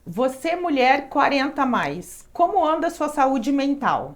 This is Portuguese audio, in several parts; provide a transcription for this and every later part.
Você, mulher 40 a mais, como anda a sua saúde mental?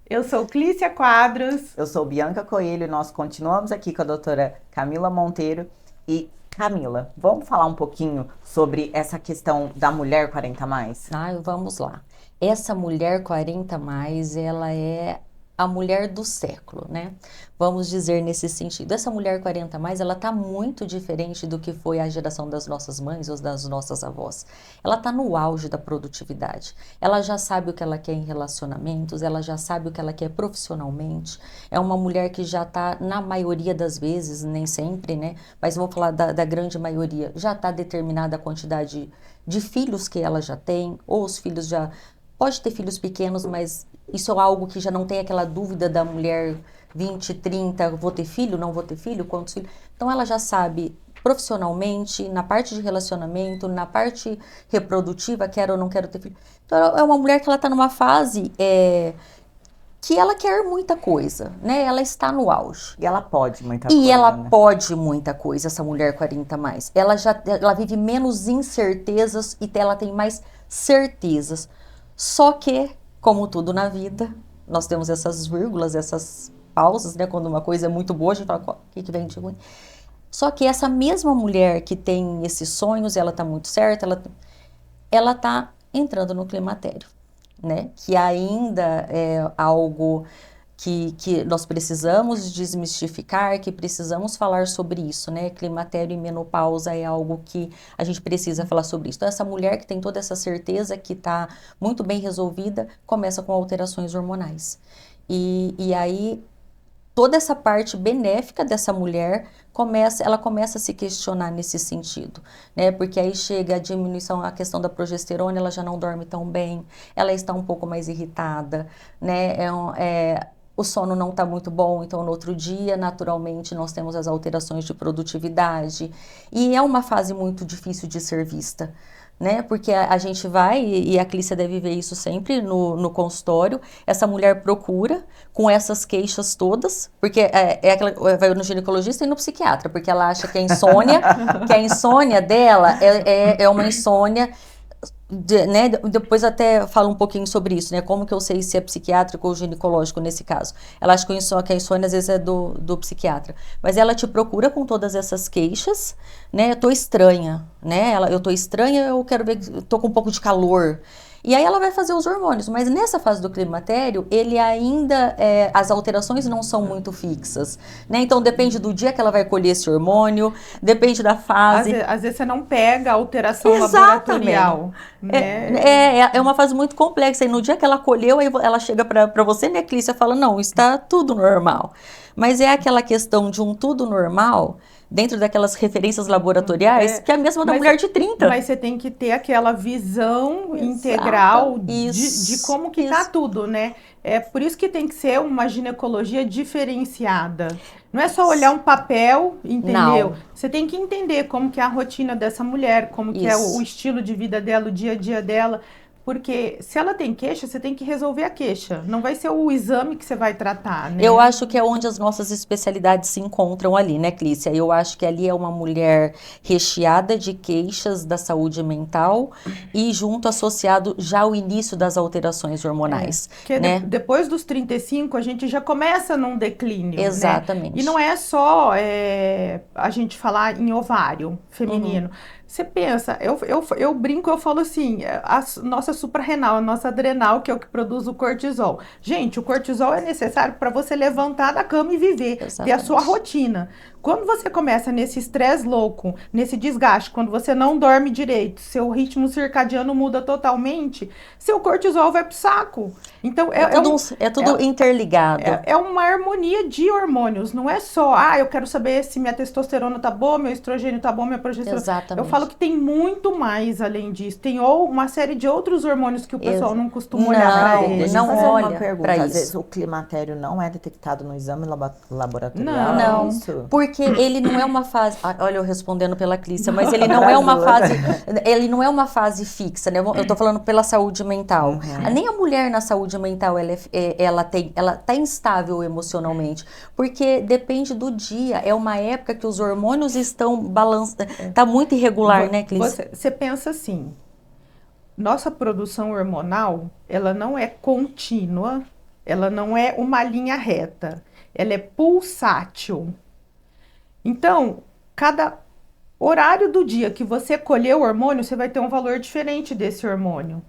Eu sou Clícia Quadros. Eu sou Bianca Coelho e nós continuamos aqui com a doutora Camila Monteiro. E Camila, vamos falar um pouquinho sobre essa questão da mulher 40 a mais? Vamos lá. Essa mulher 40 a mais, ela é a mulher do século, né? Vamos dizer nesse sentido. Essa mulher 40 a mais, ela tá muito diferente do que foi a geração das nossas mães ou das nossas avós. Ela tá no auge da produtividade. Ela já sabe o que ela quer em relacionamentos, ela já sabe o que ela quer profissionalmente. É uma mulher que já tá, na maioria das vezes, nem sempre, né? Mas vou falar da grande maioria, já tá determinada a quantidade de filhos que ela já tem, ou os filhos já... Pode ter filhos pequenos, mas isso é algo que já não tem aquela dúvida da mulher 20, 30, vou ter filho, não vou ter filho, quantos filhos? Então ela já sabe profissionalmente, na parte de relacionamento, na parte reprodutiva, quero ou não quero ter filho. Então é uma mulher que ela está numa fase que ela quer muita coisa, né? Ela está no auge. E ela pode muita coisa, E ela né? pode muita coisa, essa mulher 40 a mais. Ela vive menos incertezas e ela tem mais certezas. Só que, como tudo na vida, nós temos essas vírgulas, essas pausas, né? Quando uma coisa é muito boa, a gente fala, o que vem de ruim? Só que essa mesma mulher que tem esses sonhos, ela tá muito certa, ela tá entrando no climatério, né? Que ainda é algo que nós precisamos desmistificar, que precisamos falar sobre isso, né? Climatério e menopausa é algo que a gente precisa falar sobre isso. Então, essa mulher que tem toda essa certeza que está muito bem resolvida, começa com alterações hormonais. E aí, toda essa parte benéfica dessa mulher, ela começa a se questionar nesse sentido, né? Porque aí chega a diminuição, a questão da progesterona, ela já não dorme tão bem, ela está um pouco mais irritada, né? O sono não está muito bom, então no outro dia, naturalmente, nós temos as alterações de produtividade. E é uma fase muito difícil de ser vista, né? Porque a gente vai, e a Clícia deve ver isso sempre no consultório, essa mulher procura com essas queixas todas, porque vai no ginecologista e no psiquiatra, porque ela acha que a insônia dela é uma insônia... né? Depois até falo um pouquinho sobre isso, né? Como que eu sei se é psiquiátrico ou ginecológico nesse caso. Ela acha que a insônia às vezes é do psiquiatra. Mas ela te procura com todas essas queixas, né? Eu tô estranha, né? Eu tô estranha, eu quero ver, tô com um pouco de calor. E aí ela vai fazer os hormônios, mas nessa fase do climatério, ele ainda, as alterações não são muito fixas, né? Então depende do dia que ela vai colher esse hormônio, depende da fase. Às vezes você não pega a alteração Exatamente. laboratorial, né? É uma fase muito complexa, e no dia que ela colheu, aí ela chega para você, né, Clícia, fala, não, está tudo normal. Mas é aquela questão de um tudo normal... dentro daquelas referências laboratoriais, que é a mesma da mulher de 30. Mas você tem que ter aquela visão integral de como que tá tudo, né? É por isso que tem que ser uma ginecologia diferenciada. Não é só olhar um papel, entendeu? Não. Você tem que entender como que é a rotina dessa mulher, como que é o estilo de vida dela, o dia a dia dela. Porque se ela tem queixa, você tem que resolver a queixa. Não vai ser o exame que você vai tratar, né? Eu acho que é onde as nossas especialidades se encontram ali, né, Clícia? Eu acho que ali é uma mulher recheada de queixas da saúde mental e junto associado já ao início das alterações hormonais. Porque né? Depois dos 35, a gente já começa num declínio, Exatamente. Né? E não é só a gente falar em ovário feminino. Você pensa, eu brinco, eu falo assim, a nossa suprarrenal, a nossa adrenal, que é o que produz o cortisol. Gente, o cortisol é necessário para você levantar da cama e viver, Exatamente. ter a sua rotina. Quando você começa nesse estresse louco, nesse desgaste, quando você não dorme direito, seu ritmo circadiano muda totalmente, seu cortisol vai pro saco. Então, é tudo interligado. É uma harmonia de hormônios, não é só, eu quero saber se minha testosterona tá boa, meu estrogênio tá bom, minha progesterona. Exatamente. Eu falo que tem muito mais além disso. Tem uma série de outros hormônios que o pessoal não costuma olhar para eles. Não olha para isso. Às vezes o climatério não é detectado no exame laboratorial? Não, isso? porque porque ele não é uma fase, olha eu respondendo pela Clícia, mas ele não é uma fase fixa, né? Eu tô falando pela saúde mental. Nem a mulher na saúde mental, ela tá instável emocionalmente, porque depende do dia, é uma época que os hormônios estão balançando, tá muito irregular, né, Clícia? Você pensa assim, nossa produção hormonal, ela não é contínua, ela não é uma linha reta, ela é pulsátil. Então, cada horário do dia que você colher o hormônio, você vai ter um valor diferente desse hormônio.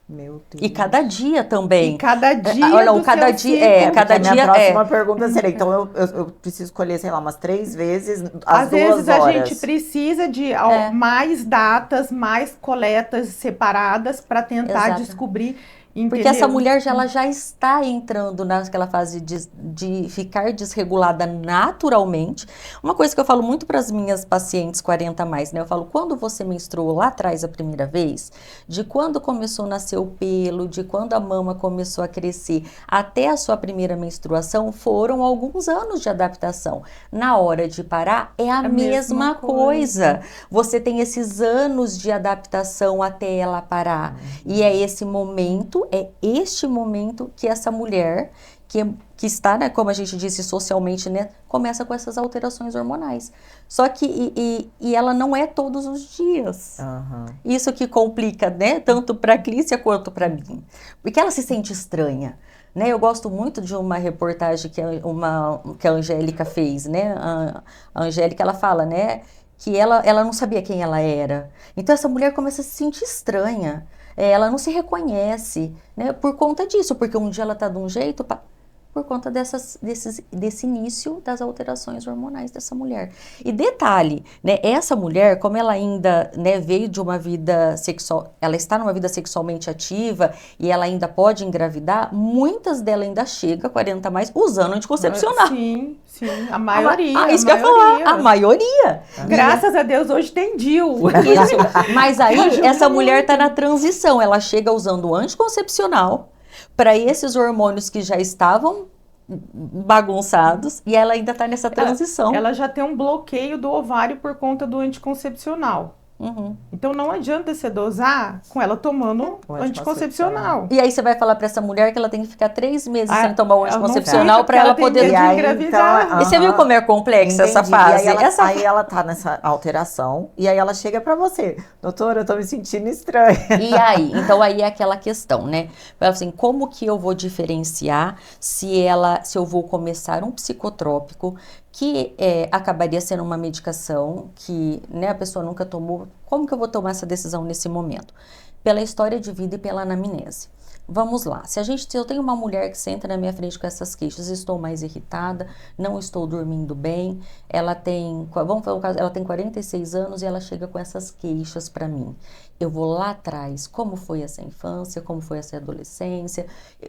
Meu Deus. E cada dia também. E cada dia Olha, do cada seu dia, ciclo. cada A minha dia próxima pergunta seria, então eu preciso colher, sei lá, umas 3 vezes Às às 2 vezes horas. a gente precisa de mais datas, mais coletas separadas para tentar Exato. descobrir, Porque essa mulher ela já está entrando naquela fase de ficar desregulada naturalmente. Uma coisa que eu falo muito para as minhas pacientes 40 a mais, né? Eu falo, quando você menstruou lá atrás a primeira vez, de quando começou a nascer o pelo, de quando a mama começou a crescer, até a sua primeira menstruação, foram alguns anos de adaptação. Na hora de parar, é a mesma coisa. Você tem esses anos de adaptação até ela parar. E é esse momento, que essa mulher, que está, né, como a gente disse socialmente, né, começa com essas alterações hormonais. Só que e ela não é todos os dias. Isso que complica, né, tanto para a Clícia quanto para mim. Porque ela se sente estranha. Né, eu gosto muito de uma reportagem que a Angélica fez, né? A Angélica, ela fala, né, que ela não sabia quem ela era. Então essa mulher começa a se sentir estranha. Ela não se reconhece, né, por conta disso, porque um dia ela está de um jeito, por conta desse início das alterações hormonais dessa mulher. E detalhe, né, essa mulher, como ela ainda, né, veio de uma vida sexual, ela está numa vida sexualmente ativa e ela ainda pode engravidar, muitas delas ainda chegam a 40 a mais usando anticoncepcional. Sim, a maioria. Isso que eu ia falar, a maioria. Graças a Deus hoje tem DIU. Isso, mas aí essa mulher está na transição, ela chega usando anticoncepcional, para esses hormônios que já estavam bagunçados e ela ainda está nessa transição. Ela já tem um bloqueio do ovário por conta do anticoncepcional. Então não adianta você dosar com ela tomando anticoncepcional. E aí você vai falar para essa mulher que ela tem que ficar 3 meses sem tomar o anticoncepcional para ela poder engravidar. Então, e você viu como é complexa essa fase? Aí ela tá nessa alteração e aí ela chega para você, doutora, eu tô me sentindo estranha. E aí? Então aí é aquela questão, né? Assim, como que eu vou diferenciar se eu vou começar um psicotrópico que acabaria sendo uma medicação que, né, a pessoa nunca tomou. Como que eu vou tomar essa decisão nesse momento? Pela história de vida e pela anamnese. Vamos lá, se eu tenho uma mulher que senta na minha frente com essas queixas, estou mais irritada, não estou dormindo bem, ela tem 46 anos e ela chega com essas queixas para mim. Eu vou lá atrás, como foi essa infância, como foi essa adolescência,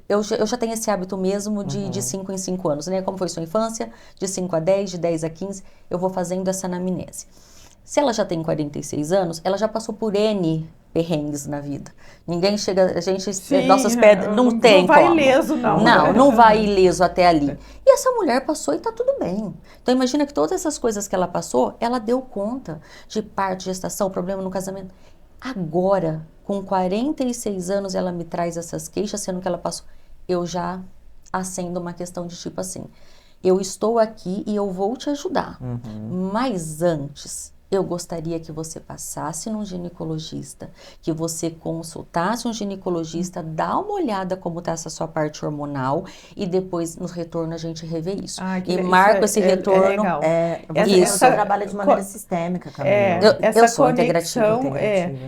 eu já tenho esse hábito mesmo de 5 em 5 anos, né? Como foi sua infância, de 5 a 10, de 10 a 15, eu vou fazendo essa anamnese. Se ela já tem 46 anos, ela já passou por N perrengues na vida. Ninguém chega, nossas pedras, não tem como. Não vai ileso, não. Não vai ileso até ali. E essa mulher passou e tá tudo bem. Então imagina que todas essas coisas que ela passou, ela deu conta de parto, gestação, problema no casamento. Agora, com 46 anos, ela me traz essas queixas, sendo que ela passou. Eu já acendo uma questão de tipo assim, eu estou aqui e eu vou te ajudar. Mas antes, eu gostaria que você passasse num ginecologista, que você consultasse um ginecologista, dá uma olhada como está essa sua parte hormonal e depois no retorno a gente revê isso. E marca esse retorno. Você trabalha de maneira sistêmica, Camila. Eu sou integrativa.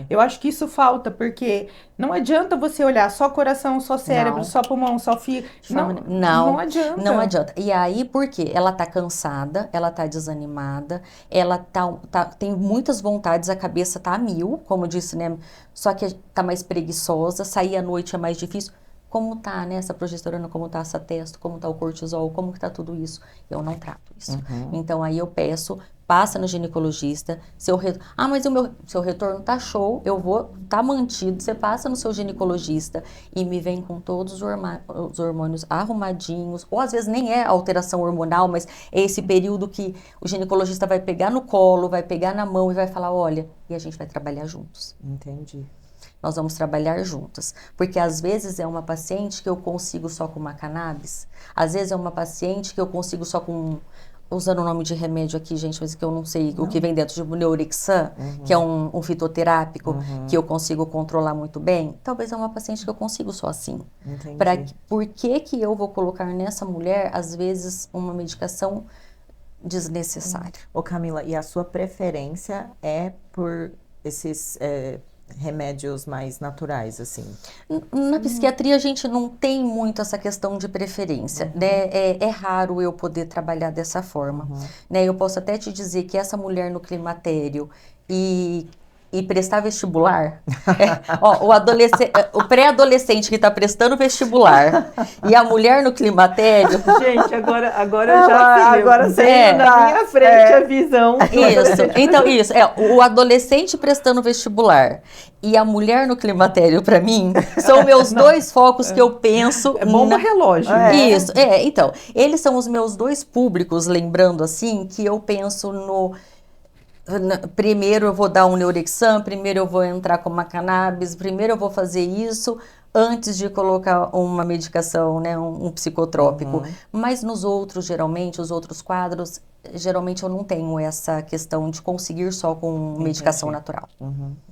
Eu acho que isso falta, porque não adianta você olhar só coração, só cérebro, só pulmão, só fígado. Não adianta. Não adianta. E aí, por quê? Ela tá cansada, ela tá desanimada, ela tem muitas vontades, a cabeça tá a mil, como disse, né? Só que tá mais preguiçosa, sair à noite é mais difícil. Como tá, né, essa progesterona, como tá essa testo, como tá o cortisol, como que tá tudo isso? Eu não trato isso. Então aí eu peço passa no ginecologista, mas seu retorno tá show, tá mantido, você passa no seu ginecologista e me vem com todos os hormônios arrumadinhos, ou às vezes nem é alteração hormonal, mas é esse período que o ginecologista vai pegar no colo, vai pegar na mão e vai falar, olha, e a gente vai trabalhar juntos. Entendi. Nós vamos trabalhar juntas, porque às vezes é uma paciente que eu consigo só com uma cannabis, às vezes é uma paciente que eu consigo só com... Usando o nome de remédio aqui, gente, mas que eu não sei o que vem dentro, tipo Neurexan, que é um fitoterápico, que eu consigo controlar muito bem. Talvez é uma paciente que eu consigo só assim. Por que eu vou colocar nessa mulher, às vezes, uma medicação desnecessária? Ô Camila, e a sua preferência é por esses remédios mais naturais, assim? Na psiquiatria a gente não tem muito essa questão de preferência, né? É raro eu poder trabalhar dessa forma, né? Eu posso até te dizer que essa mulher no climatério e prestar vestibular, o pré-adolescente que está prestando vestibular e a mulher no climatério. Gente, agora saiu na minha frente a visão. Isso, então o adolescente prestando vestibular e a mulher no climatério, para mim, são meus dois focos que eu penso. É bomba relógio. Isso, então, eles são os meus dois públicos, lembrando assim, que eu penso no... Primeiro eu vou dar um Neurexan, primeiro eu vou entrar com uma cannabis, primeiro eu vou fazer isso antes de colocar uma medicação, né, um psicotrópico. Mas nos outros, geralmente, os outros quadros, geralmente eu não tenho essa questão de conseguir só com medicação natural.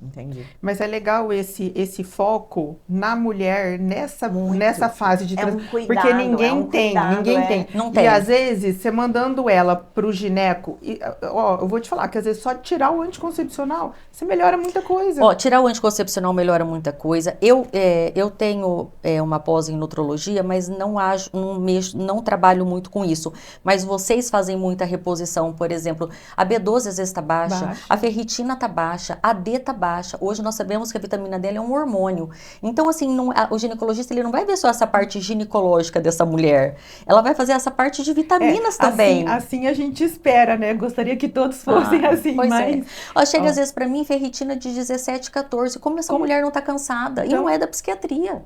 Entendi. Mas é legal esse foco na mulher nessa fase de cuidado, porque ninguém tem. Não tem. E às vezes, você mandando ela pro gineco, eu vou te falar que às vezes só tirar o anticoncepcional, você melhora muita coisa. Tirar o anticoncepcional melhora muita coisa. Eu tenho uma pós em nutrologia, mas não trabalho muito com isso. Mas vocês fazem muita reposição, por exemplo, a B12 às vezes está baixa, a ferritina está baixa, a D está baixa. Hoje nós sabemos que a vitamina D é um hormônio. Então, assim, o ginecologista ele não vai ver só essa parte ginecológica dessa mulher. Ela vai fazer essa parte de vitaminas também. Assim a gente espera, né? Gostaria que todos fossem assim, mas... Chega às vezes para mim ferritina de 17, 14. Como essa mulher não está cansada? Então... E não é da psiquiatria.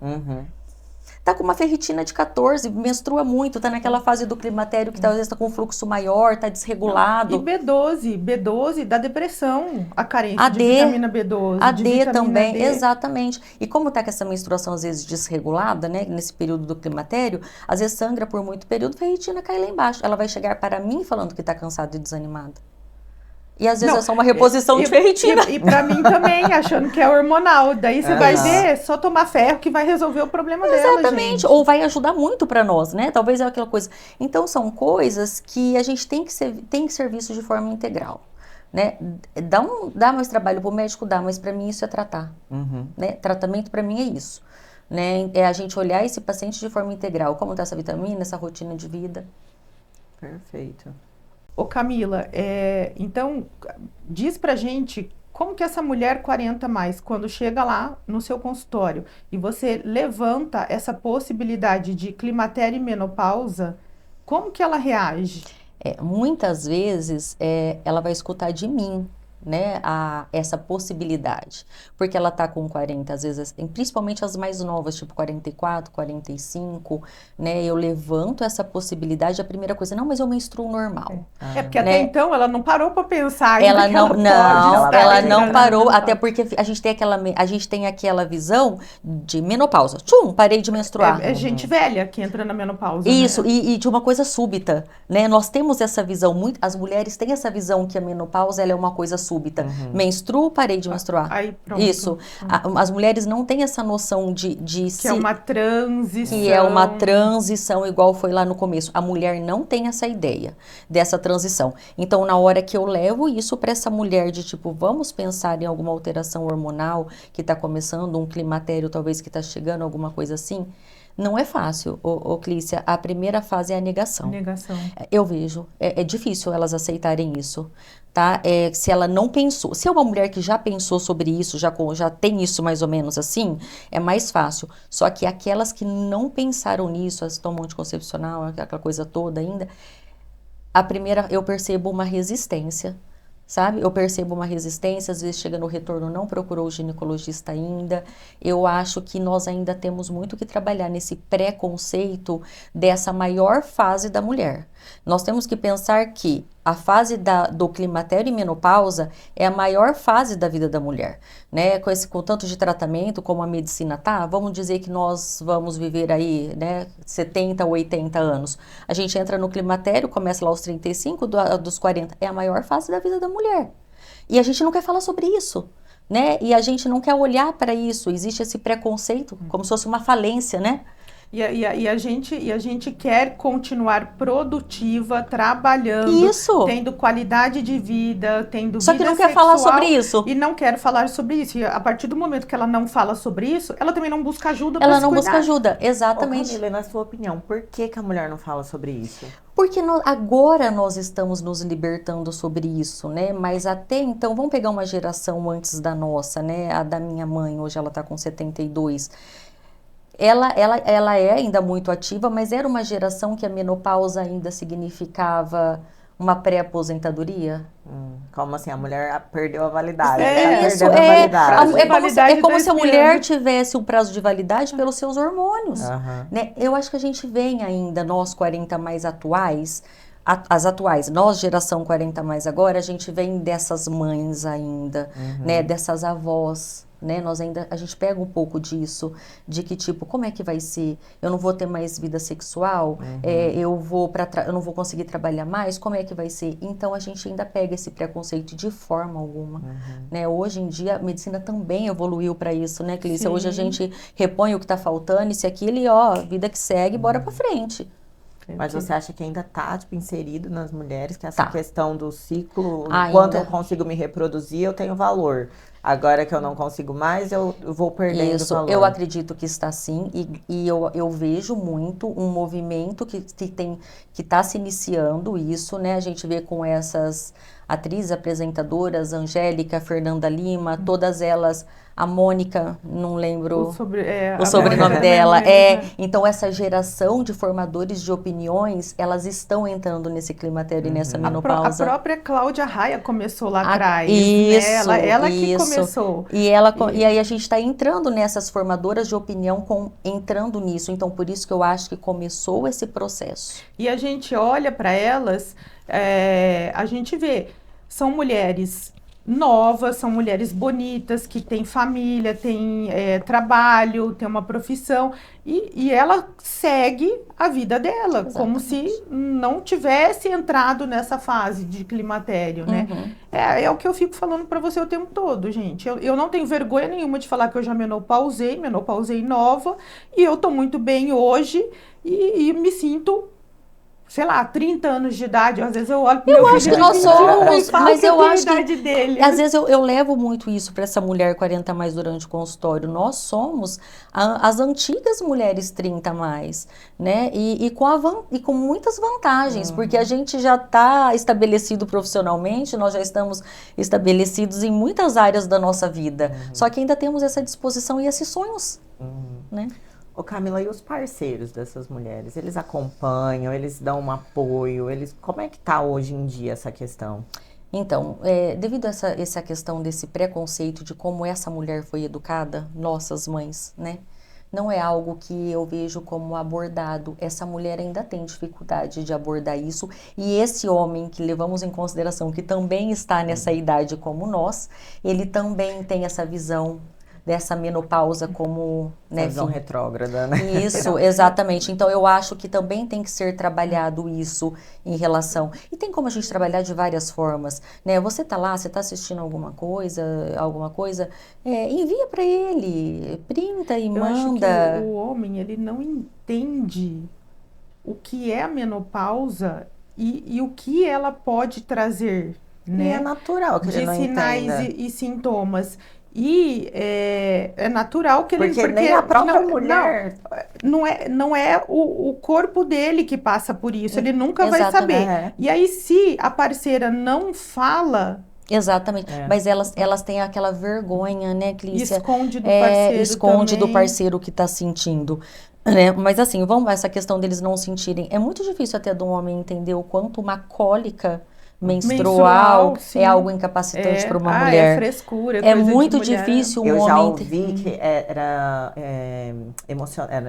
Tá com uma ferritina de 14, menstrua muito, tá naquela fase do climatério que às vezes tá com um fluxo maior, tá desregulado. E B12 dá depressão, a carência de vitamina B12. A D também, exatamente. E como tá com essa menstruação às vezes desregulada, né, nesse período do climatério, às vezes sangra por muito período, a ferritina cai lá embaixo. Ela vai chegar para mim falando que tá cansada e desanimada. E às vezes é só uma reposição de ferritina. E pra mim também, achando que é hormonal. Daí você vai ver, só tomar ferro que vai resolver o problema dela, Exatamente. Ou vai ajudar muito pra nós, né? Talvez é aquela coisa. Então são coisas que a gente tem que ser visto de forma integral, né? Dá mais trabalho pro médico, mas pra mim isso é tratar, né? Tratamento pra mim é isso, né? É a gente olhar esse paciente de forma integral. Como tá essa vitamina, essa rotina de vida. Perfeito. Ô Camila, então diz pra gente como que essa mulher 40+, quando chega lá no seu consultório e você levanta essa possibilidade de climatério e menopausa, como que ela reage? Muitas vezes ela vai escutar de mim, né, essa possibilidade, porque ela tá com 40, às vezes, principalmente as mais novas, tipo 44, 45, né, eu levanto essa possibilidade, a primeira coisa, não, mas eu menstruo normal. Porque até então ela não parou para pensar. Ela não parou, até porque a gente tem aquela visão de menopausa. Parei de menstruar. É gente velha que entra na menopausa. Isso, né? e de uma coisa súbita, né, nós temos essa visão, as mulheres têm essa visão que a menopausa ela é uma coisa súbita. Menstruo, parei de menstruar. Aí, pronto. Isso. As mulheres não têm essa noção de que é uma transição. Que é uma transição, igual foi lá no começo. A mulher não tem essa ideia dessa transição. Então, na hora que eu levo isso para essa mulher de tipo, vamos pensar em alguma alteração hormonal que está começando, um climatério talvez que está chegando, alguma coisa assim, não é fácil, Clícia. A primeira fase é a negação. Eu vejo. É difícil elas aceitarem isso, tá? Se ela não pensou. Se é uma mulher que já pensou sobre isso, já tem isso mais ou menos assim, é mais fácil. Só que aquelas que não pensaram nisso, elas tomam anticoncepcional, aquela coisa toda ainda, A primeira, eu percebo uma resistência, sabe? Eu percebo uma resistência, às vezes chega no retorno, não procurou o ginecologista ainda. Eu acho que nós ainda temos muito que trabalhar nesse preconceito dessa maior fase da mulher. Nós temos que pensar que a fase do climatério e menopausa é a maior fase da vida da mulher, né? Com tanto de tratamento como a medicina tá, vamos dizer que nós vamos viver aí, né, 70, 80 anos. A gente entra no climatério, começa lá aos 35, dos 40, é a maior fase da vida da mulher. E a gente não quer falar sobre isso, né? E a gente não quer olhar para isso, existe esse preconceito, como se fosse uma falência, né? E a gente quer continuar produtiva, trabalhando, Isso. tendo qualidade de vida, tendo Só que vida não quer sexual, falar sobre isso. e não quer falar sobre isso. E a partir do momento que ela não fala sobre isso, ela também não busca ajuda para Ela se não cuidar. busca ajuda, Ô, exatamente. Camila, na sua opinião, por que que a mulher não fala sobre isso? Porque agora nós estamos nos libertando sobre isso, né? Mas até então, vamos pegar uma geração antes da nossa, né? A da minha mãe, hoje ela tá com 72. Ela é ainda muito ativa, mas era uma geração que a menopausa ainda significava uma pré-aposentadoria. Como assim? A mulher perdeu a validade. É, Tá Isso, perdendo a validade. é como se a mulher expirando. tivesse um prazo de validade pelos seus hormônios. Aham. Né? Eu acho que a gente vem ainda, nós 40 mais atuais, as atuais, nós geração 40 mais agora, a gente vem dessas mães ainda, né? Dessas avós, né? A gente pega um pouco disso, de que tipo, como é que vai ser? Eu não vou ter mais vida sexual? Eu não vou conseguir trabalhar mais? Como é que vai ser? Então a gente ainda pega esse preconceito de forma alguma, né? Hoje em dia a medicina também evoluiu para isso, né, Clícia? Sim. Hoje a gente repõe o que tá faltando, isso e aquilo e ó, vida que segue, bora pra frente. Mas você acha que ainda tá, tipo, inserido nas mulheres, que essa Tá. questão do ciclo, Ainda. enquanto eu consigo me reproduzir, eu tenho valor. Agora que eu não consigo mais, eu vou perdendo Isso, valor. eu acredito que está sim, e eu vejo muito um movimento que está se iniciando isso, né? A gente vê com essas atrizes, apresentadoras, Angélica, Fernanda Lima, todas elas, a Mônica, não lembro o sobrenome dela, então essa geração de formadores de opiniões, elas estão entrando nesse climatério e nessa A menopausa. própria Cláudia Raia começou lá Ah, atrás, isso, né? Ela que isso. começou. E aí a gente está entrando nessas formadoras de opinião, entrando nisso. Então, por isso que eu acho que começou esse processo. E a gente olha para elas, a gente vê, são mulheres novas, são mulheres bonitas, que têm família, têm trabalho, têm uma profissão, e ela segue a vida dela, como se não tivesse entrado nessa fase de climatério, né? É o que eu fico falando para você o tempo todo, gente. Eu não tenho vergonha nenhuma de falar que eu já menopausei nova, e eu tô muito bem hoje, e me sinto, sei lá, 30 anos de idade. Às vezes eu olho pro meu filho, acho que nós somos, mas eu acho que a idade dele. às vezes eu levo muito isso para essa mulher 40 mais durante o consultório. Nós somos as antigas mulheres 30 mais, né? E com muitas vantagens, porque a gente já está estabelecido profissionalmente, nós já estamos estabelecidos em muitas áreas da nossa vida. Só que ainda temos essa disposição e esses sonhos, né? Ô Camila, e os parceiros dessas mulheres? Eles acompanham, eles dão um apoio, como é que tá hoje em dia essa questão? Então, devido a essa questão desse preconceito de como essa mulher foi educada, nossas mães, né? Não é algo que eu vejo como abordado. Essa mulher ainda tem dificuldade de abordar isso. E esse homem que levamos em consideração, que também está nessa idade como nós, ele também tem essa visão dessa menopausa como, né, visão retrógrada, né? Isso, exatamente. Então eu acho que também tem que ser trabalhado isso em relação. E tem como a gente trabalhar de várias formas, né? Você tá lá, você tá assistindo alguma coisa, envia para ele, printa e Eu manda. acho que o homem, ele não entende o que é a menopausa e o que ela pode trazer, né? E é natural que ele não de sinais entenda. e sintomas. E é natural que ele... Porque nem a própria mulher... Não é o corpo dele que passa por isso, ele nunca vai Exatamente. saber. E aí, se a parceira não fala... Exatamente, mas elas têm aquela vergonha, né, Clícia? Esconde do parceiro Esconde do também. parceiro que tá sentindo. né? Mas assim, vamos essa questão deles não sentirem. É muito difícil até do homem entender o quanto uma cólica menstrual Menstrual, é algo sim. incapacitante para uma É mulher. frescura, é É coisa de muito mulher. difícil um Eu já homem. ouvi que era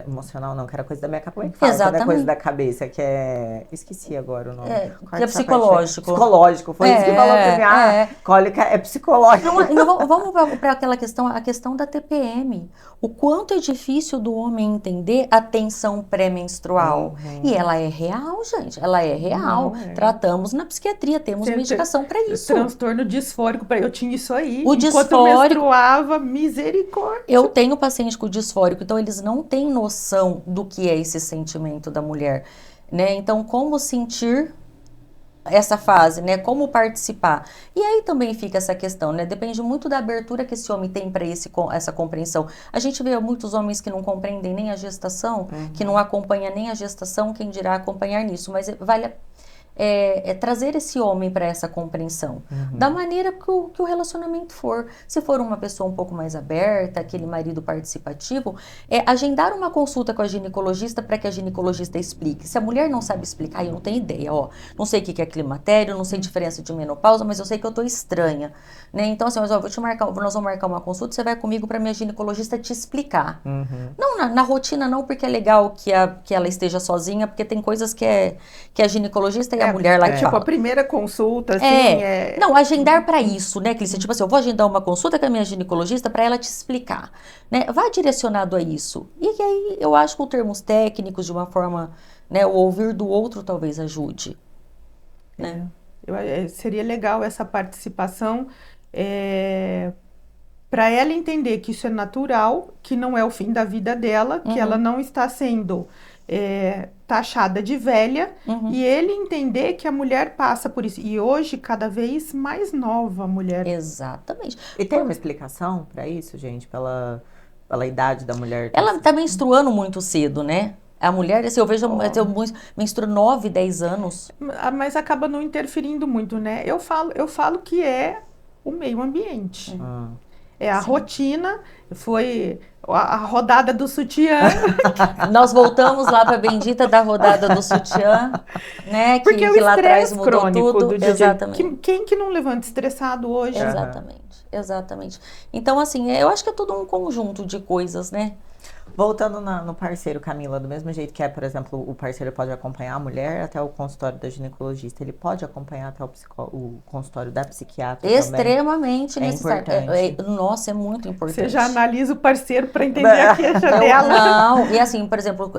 emocional, não, que era coisa da minha cabeça. Como é que fala? Quando é coisa Exatamente. da cabeça, que é. Esqueci agora o nome. É, Corta que é essa parte aí. psicológico. Psicológico. Foi isso que falou pra mim. Ah, É. cólica é psicológico. Não, não, vamos para aquela questão, a questão da TPM. O quanto é difícil do homem entender a tensão pré-menstrual. E ela é real, gente. Ela é real. Não, é. Tratamos na psiquiatria, temos Você medicação para isso. Transtorno disfórico, eu tinha isso aí. O Enquanto eu disfórico- menstruava, misericórdia. Eu tenho paciente com disfórico, então eles não têm noção do que é esse sentimento da mulher, né? Então, como sentir essa fase, né? Como participar? E aí também fica essa questão, né? Depende muito da abertura que esse homem tem para essa compreensão. A gente vê muitos homens que não compreendem nem a gestação, que não acompanham nem a gestação, quem dirá acompanhar nisso, mas vale trazer esse homem para essa compreensão, da maneira que o relacionamento for. Se for uma pessoa um pouco mais aberta, aquele marido participativo, agendar uma consulta com a ginecologista para que a ginecologista explique. Se a mulher não sabe explicar, eu não tenho ideia, ó, não sei o que é climatério, não sei diferença de menopausa, mas eu sei que eu tô estranha, né? Então assim, mas, ó, nós vamos marcar uma consulta, você vai comigo para minha ginecologista te explicar. Não na rotina não, porque é legal que ela esteja sozinha, porque tem coisas que a ginecologista e a mulher lá que Tipo, fala. a primeira consulta, assim, Não, agendar para isso, né, Clícia? Tipo assim, eu vou agendar uma consulta com a minha ginecologista para ela te explicar, né? Vá direcionado a isso. E aí eu acho que os termos técnicos, de uma forma, né, o ouvir do outro talvez ajude, né? Seria legal essa participação para ela entender que isso é natural, que não é o fim da vida dela, que ela não está sendo taxada de velha, e ele entender que a mulher passa por isso. E hoje, cada vez mais nova a mulher. Exatamente. E tem uma explicação para isso, gente? Pela idade da mulher? Ela está menstruando muito cedo, né? A mulher, assim, eu vejo, eu menstrua 9, 10 anos. Mas acaba não interferindo muito, né? Eu falo que é o meio ambiente. É a rotina, foi a rodada do sutiã. Nós voltamos lá para a bendita da rodada do sutiã, né? Porque que o lá atrás estresse mudou crônico tudo. do dia a dia. Exatamente. Quem que não levanta estressado hoje? Exatamente. Então, assim, eu acho que é tudo um conjunto de coisas, né? Voltando no parceiro, Camila, do mesmo jeito que por exemplo, o parceiro pode acompanhar a mulher até o consultório da ginecologista, ele pode acompanhar até o consultório da psiquiatra Extremamente também. necessário. Nossa, é muito importante. Você já analisa o parceiro para entender a queixa dela. Não, e assim, por exemplo,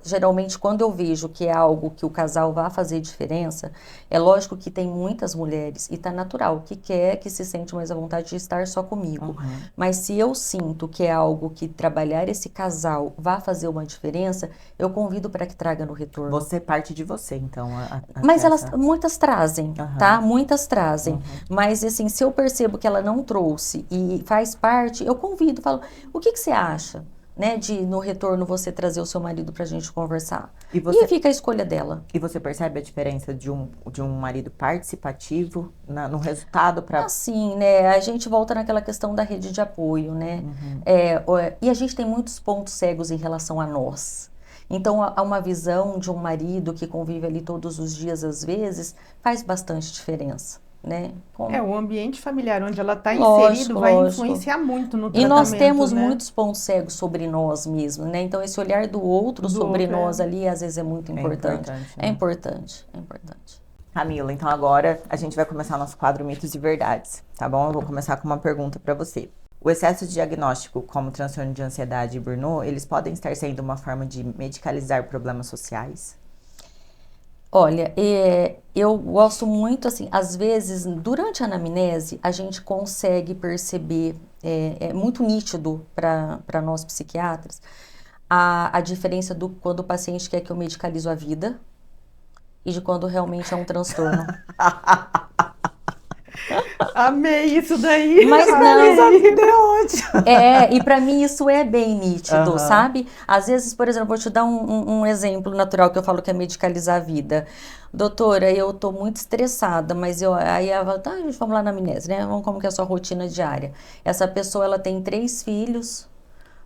geralmente quando eu vejo que é algo que o casal vai fazer diferença, é lógico que tem muitas mulheres, e tá natural, que se sente mais à vontade de estar só comigo. Mas se eu sinto que é algo que trabalhar esse casal vai fazer uma diferença, eu convido para que traga no retorno. Você parte de você, então. Mas muitas trazem, tá? Muitas trazem. Mas assim, se eu percebo que ela não trouxe e faz parte, eu convido, falo, o que você acha? Né, de no retorno você trazer o seu marido pra gente conversar. E fica a escolha dela. E você percebe a diferença de um marido participativo no resultado para... Assim, né, a gente volta naquela questão da rede de apoio, né? E a gente tem muitos pontos cegos em relação a nós. Então, há uma visão de um marido que convive ali todos os dias, às vezes, faz bastante diferença. Né? O ambiente familiar onde ela está inserido vai influenciar muito no tratamento. E nós temos né? muitos pontos cegos sobre nós mesmos, né? Então esse olhar do outro sobre nós ali às vezes é muito importante. É importante. Camila, então agora a gente vai começar nosso quadro Mitos e Verdades, tá bom? Eu vou começar com uma pergunta para você. O excesso de diagnóstico, como transtorno de ansiedade e burnout, eles podem estar sendo uma forma de medicalizar problemas sociais? Olha, eu gosto muito, assim, às vezes, durante a anamnese, a gente consegue perceber, é muito nítido para nós psiquiatras, a diferença do quando o paciente quer que eu medicalizo a vida e de quando realmente é um transtorno. Amei isso daí. Mas não, a vida é ótima. E para mim isso é bem nítido, sabe? Às vezes, por exemplo, vou te dar um exemplo natural que eu falo que é medicalizar a vida. Doutora, eu tô muito estressada, mas aí ela tá, gente, vamos lá na anamnese, né? Vamos como que é a sua rotina diária. Essa pessoa, ela tem 3 filhos,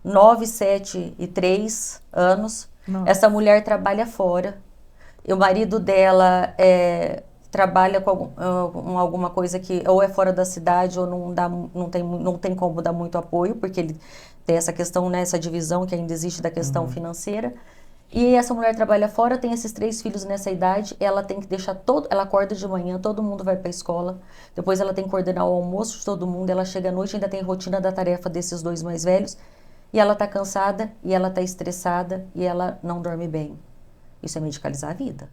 9, 7 e 3 anos. Nossa. Essa mulher trabalha fora. E o marido dela trabalha com alguma coisa que ou é fora da cidade ou não tem como dar muito apoio, porque ele tem essa questão, né, essa divisão que ainda existe da questão financeira. E essa mulher trabalha fora, tem esses 3 filhos nessa idade, ela tem que deixar ela acorda de manhã, todo mundo vai para a escola, depois ela tem que coordenar o almoço de todo mundo, ela chega à noite, ainda tem rotina da tarefa desses 2 mais velhos, e ela tá cansada, e ela tá estressada, e ela não dorme bem. Isso é medicalizar a vida.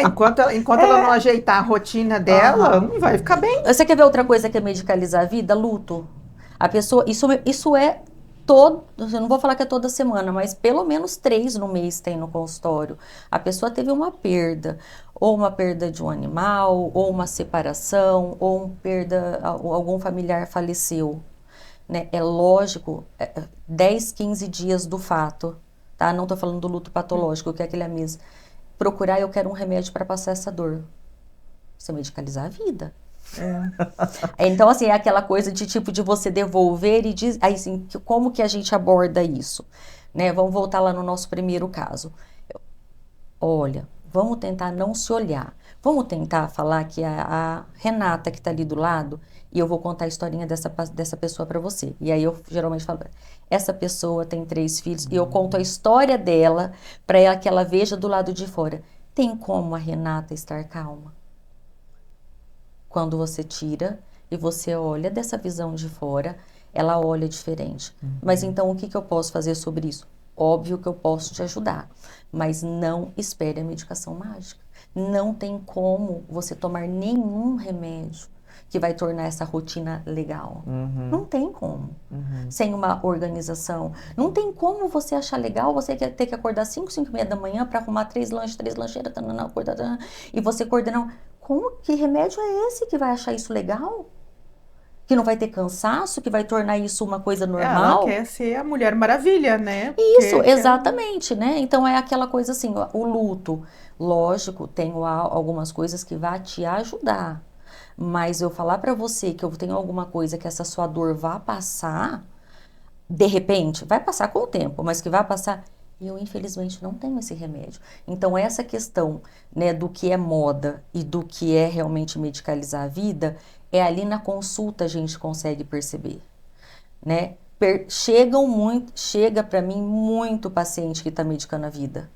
Enquanto ela não ajeitar a rotina dela, não vai ficar bem. Você quer ver outra coisa que é medicalizar a vida? Luto. A pessoa, isso é todo, eu não vou falar que é toda semana, mas pelo menos 3 no mês tem no consultório. A pessoa teve uma perda, ou uma perda de um animal, ou uma separação, ou algum familiar faleceu. Né? É lógico, 10, 15 dias do fato, tá? Não tô falando do luto patológico, que é aquele mesmo. Procurar, eu quero um remédio para passar essa dor. Isso é medicalizar a vida. Então, assim, é aquela coisa de tipo de você devolver e diz, aí, assim, como que a gente aborda isso? Né? Vamos voltar lá no nosso primeiro caso. Olha, vamos tentar não se olhar. Vamos tentar falar que a Renata que está ali do lado, e eu vou contar a historinha dessa pessoa para você. E aí eu geralmente falo, essa pessoa tem 3 filhos, e eu conto a história dela para ela que ela veja do lado de fora. Tem como a Renata estar calma? Quando você tira e você olha dessa visão de fora, ela olha diferente. Mas então o que eu posso fazer sobre isso? Óbvio que eu posso te ajudar, mas não espere a medicação mágica. Não tem como você tomar nenhum remédio que vai tornar essa rotina legal. Não tem como. Sem uma organização. Não tem como você achar legal você ter que acordar 5, 5 e meia da manhã para arrumar 3 lancheiras, acordar, e você coordenar. Que remédio é esse que vai achar isso legal? Que não vai ter cansaço, que vai tornar isso uma coisa normal? Ela quer ser a Mulher Maravilha, né? Isso, exatamente, né? Então é aquela coisa assim, o luto, lógico, tem algumas coisas que vai te ajudar, mas eu falar pra você que eu tenho alguma coisa que essa sua dor vá passar, de repente, vai passar com o tempo, mas que vai passar, eu infelizmente não tenho esse remédio. Então essa questão, né, do que é moda e do que é realmente medicalizar a vida, é ali na consulta a gente consegue perceber, né? Chega para mim muito paciente que está medicando a vida.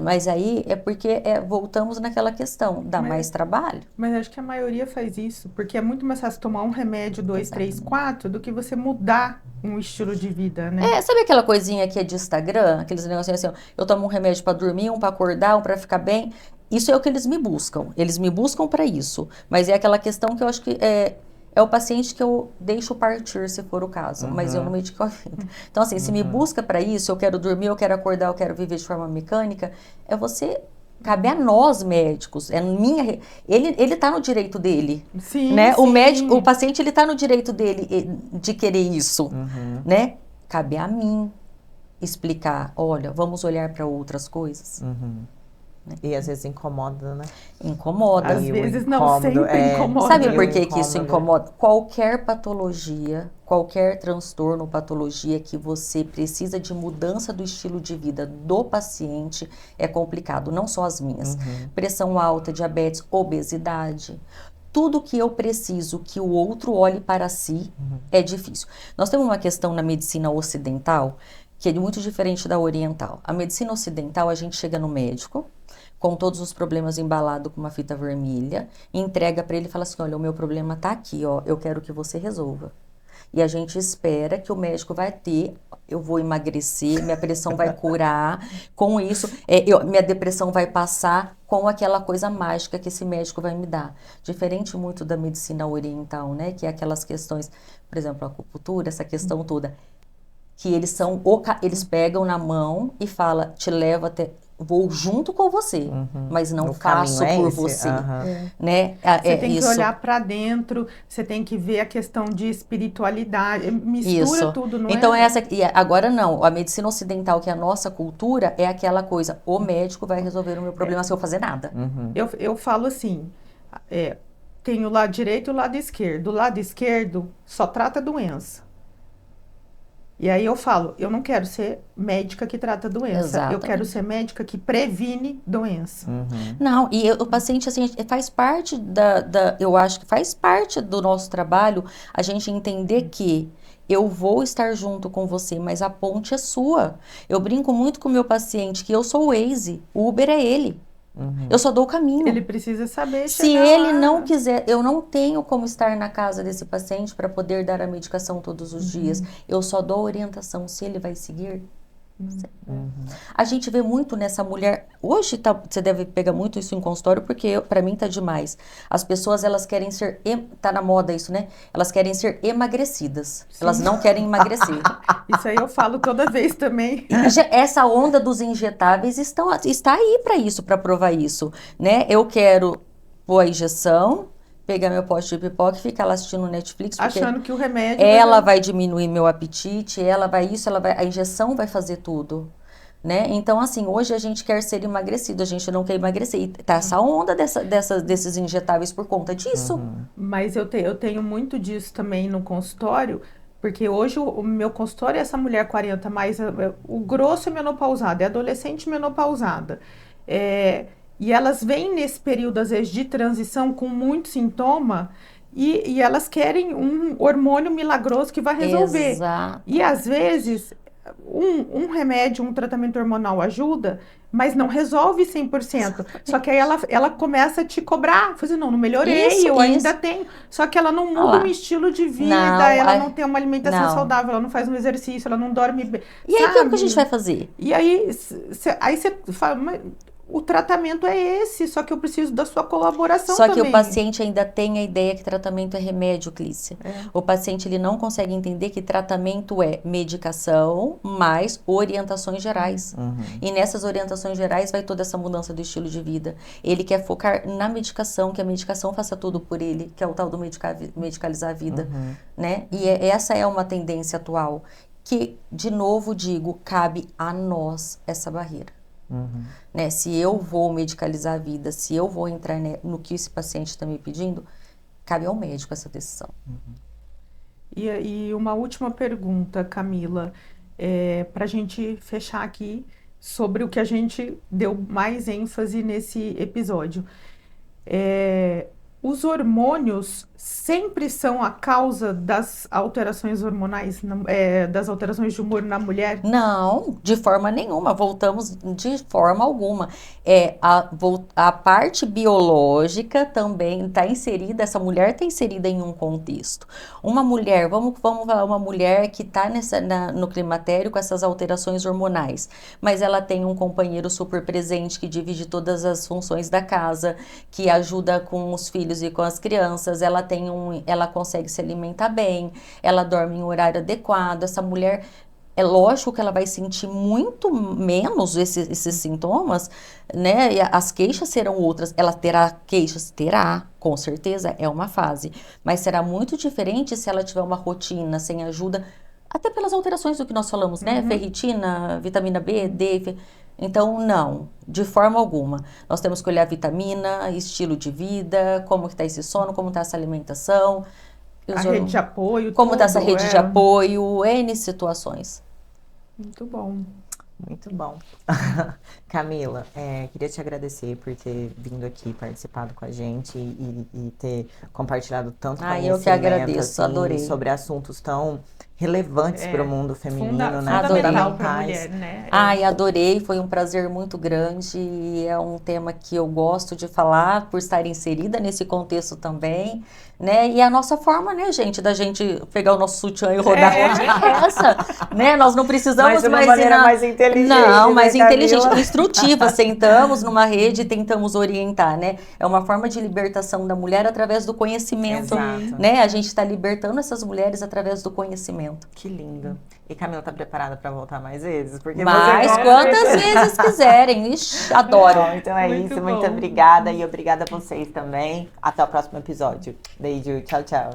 Mas aí é porque voltamos naquela questão, dá mais trabalho. Mas acho que a maioria faz isso, porque é muito mais fácil tomar um remédio, 2, 3, 4, do que você mudar um estilo de vida, né? Sabe aquela coisinha que é de Instagram? Aqueles negocinhos assim, ó, eu tomo um remédio para dormir, um para acordar, um para ficar bem. Isso é o que eles me buscam. Eles me buscam para isso. Mas é aquela questão que eu acho que é o paciente que eu deixo partir, se for o caso. Mas eu não medico a vida. Então, assim, se me busca para isso, eu quero dormir, eu quero acordar, eu quero viver de forma mecânica, cabe a nós médicos. Ele tá no direito dele. Sim, né? sim. O paciente, ele tá no direito dele de querer isso, né? Cabe a mim explicar, olha, vamos olhar para outras coisas. E às vezes incomoda, né? Incomoda. Às vezes não, sempre incomoda. Sabe por que isso incomoda? Qualquer patologia, qualquer transtorno ou patologia que você precisa de mudança do estilo de vida do paciente é complicado, não só as minhas. Pressão alta, diabetes, obesidade. Tudo que eu preciso que o outro olhe para si é difícil. Nós temos uma questão na medicina ocidental que é muito diferente da oriental. A medicina ocidental, a gente chega no médico com todos os problemas embalados com uma fita vermelha, entrega para ele e fala assim, olha, o meu problema tá aqui, ó, eu quero que você resolva. E a gente espera que o médico vai eu vou emagrecer, minha pressão vai curar, com isso, minha depressão vai passar com aquela coisa mágica que esse médico vai me dar. Diferente muito da medicina oriental, né, que é aquelas questões, por exemplo, a acupuntura, essa questão toda, que eles pegam na mão e fala, te levo até, vou junto com você, mas não faço por você, né? Você tem que olhar para dentro, você tem que ver a questão de espiritualidade, mistura tudo, não então e agora não, a medicina ocidental, que é a nossa cultura, é aquela coisa, o médico vai resolver o meu problema sem eu fazer nada. Eu falo assim, tem o lado direito e o lado esquerdo. O lado esquerdo só trata a doença. E aí eu falo, eu não quero ser médica que trata doença, eu Exatamente. quero ser médica que previne doença. Não, e o paciente, assim, faz parte eu acho que faz parte do nosso trabalho a gente entender que eu vou estar junto com você, mas a ponte é sua. Eu brinco muito com o meu paciente que eu sou o Waze, o Uber é ele. Eu só dou o caminho. Ele precisa saber Se chegar ele lá. não quiser, eu não tenho como estar na casa desse paciente para poder dar a medicação todos os dias. Eu só dou a orientação se ele vai seguir. A gente vê muito nessa mulher. Hoje você deve pegar muito isso em consultório, porque para mim tá demais. As pessoas, elas querem ser. Tá na moda isso, né? Elas querem ser emagrecidas. Elas não querem emagrecer. Isso aí eu falo toda vez também. Essa onda dos injetáveis está aí para isso, para provar isso, né? Eu quero pôr a injeção, pegar meu pote de pipoca e ficar lá assistindo Netflix, porque Achando que o remédio... ela vai diminuir meu apetite, a injeção vai fazer tudo, né? Então, assim, hoje a gente quer ser emagrecido, a gente não quer emagrecer. E tá essa onda desses injetáveis por conta disso. Mas eu tenho muito disso também no consultório, porque hoje o meu consultório é essa mulher 40 mais, o grosso é menopausada, é adolescente menopausada. E elas vêm nesse período, às vezes, de transição com muito sintoma e elas querem um hormônio milagroso que vai resolver. Exato. E às vezes um remédio, um tratamento hormonal ajuda, mas não resolve 100%. Só que aí ela começa a te cobrar. Fala assim, não melhorei, Isso, eu ainda isso. tenho. Só que ela não Ah muda lá. o estilo de vida, Não, ela ai, não tem uma alimentação não. saudável, ela não faz um exercício, ela não dorme bem. E aí, o que a sabe? gente vai fazer? E aí você fala, mas o tratamento é esse, só que eu preciso da sua colaboração Só também. que o paciente ainda tem a ideia que tratamento é remédio, Clícia. O paciente, ele não consegue entender que tratamento é medicação mais orientações gerais. E nessas orientações gerais vai toda essa mudança do estilo de vida. Ele quer focar na medicação, que a medicação faça tudo por ele, que é o tal do medicalizar a vida, né? E essa é uma tendência atual, que, de novo digo, cabe a nós essa barreira. Né? Se eu vou medicalizar a vida, se eu vou entrar no que esse paciente está me pedindo, cabe ao médico essa decisão. E uma última pergunta, Camila, para a gente fechar aqui sobre o que a gente deu mais ênfase nesse episódio. Os hormônios sempre são a causa das alterações hormonais, das alterações de humor na mulher? Não, de forma nenhuma, voltamos de forma alguma. A parte biológica também está inserida, essa mulher está inserida em um contexto. Uma mulher, vamos falar, uma mulher que está no climatério com essas alterações hormonais, mas ela tem um companheiro super presente que divide todas as funções da casa, que ajuda com os filhos e com as crianças, ela consegue se alimentar bem, ela dorme em horário adequado, essa mulher, é lógico que ela vai sentir muito menos esses sintomas, né? E as queixas serão outras, ela terá queixas? Terá, com certeza, é uma fase, mas será muito diferente se ela tiver uma rotina sem ajuda, até pelas alterações do que nós falamos, né? Ferritina, vitamina B, D, então, não, de forma alguma. Nós temos que olhar vitamina, estilo de vida, como que está esse sono, como está essa alimentação. A rede de apoio, como está essa tudo, rede de apoio, N situações. Muito bom. Muito bom. Camila, queria te agradecer por ter vindo aqui, participado com a gente e ter compartilhado tanto conhecimento, eu que agradeço, assim, adorei. sobre assuntos tão relevantes para o mundo feminino, né? Fundamental para a Fundamentais. mulher, né? Adorei, foi um prazer muito grande e é um tema que eu gosto de falar por estar inserida nesse contexto também, né? E a nossa forma, né, gente, da gente pegar o nosso sutiã e rodar é essa, né? Nós não precisamos Mas de uma mais maneira mais inteligente, Não, né, mais inteligente, Camila? instrutiva. Sentamos numa rede e tentamos orientar, né? É uma forma de libertação da mulher através do conhecimento, Exato. né? A gente está libertando essas mulheres através do conhecimento. Que lindo. E Camila, tá preparada para voltar mais vezes? Porque Mas você quantas vezes quiserem. Ixi, adoro. Bom, então é Muito isso. bom. Muito obrigada e obrigada a vocês também. Até o próximo episódio. Beijo. Tchau, tchau.